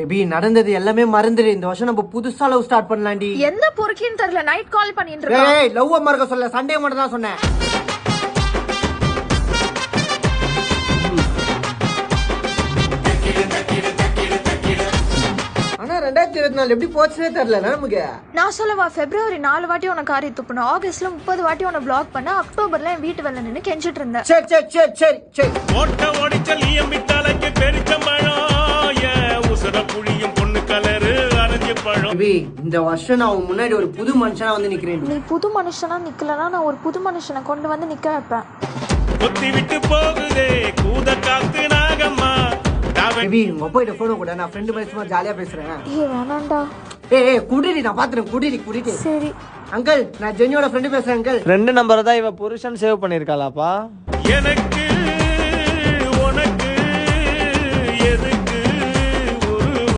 Baby நடந்தது எல்லாமே மறந்துடு. இந்த வருஷம் நம்ம புதுசா லவ் ஸ்டார்ட் பண்ணலாம்டி. எந்த பொறுக்கின்னு தெரியல, நைட் கால் பண்ணிட்டு இருக்கா. ஏய் லவ் மறக்க சொல்ல, சண்டே மட்டும் தான் சொன்னேன். ஆனா 2024 எப்படி போச்சுனே தெரியல நமக்கு. நான் சொல்லவா, February 4 வாட்டி உன காரி துப்புன, ஆகஸ்ட்ல 30 வாட்டி உன பிளாக் பண்ண, அக்டோபர்ல என் வீட்டு வெளில நின்னு கெஞ்சிட்டு இருந்தேன். சரி சரி சரி சரி சரி. ஓட்ட ஓடிச்சல் ஈயமிட்டாலைக்கு பெரிச்சம்பழம் ஏ உசர புளியும் பொண்ணு கலரு அரைஞ்சு பழம். பேபி இந்த வருஷம் நான் உன் முன்னாடி ஒரு புது மனுஷனா வந்து நிக்கிறேன். நீ புது மனுஷனா நிக்கலனா நான் ஒரு புது மனுஷனை கொண்டு வந்து நிக்க வைப்பேன். கொத்தி விட்டு போகுதே கூத காத்து நாகம்மா. பேபி உங்க அப்பாட்ட போன் கூட, நான் ஃப்ரெண்ட் மாதிரி சும்மா ஜாலியா பேசுறேன். ஏய் வேணாம்டா. ஏய் குடிடி, நான் பாத்துறேன். குடிடி. சரி அங்கிள், நான் ஜெனியோட ஃப்ரெண்ட் பேசுறேன் அங்கிள். ரெண்டு நம்பரை தான் இவ புருஷன் சேவ் பண்ணிருக்காளாப்பா. எனக்கு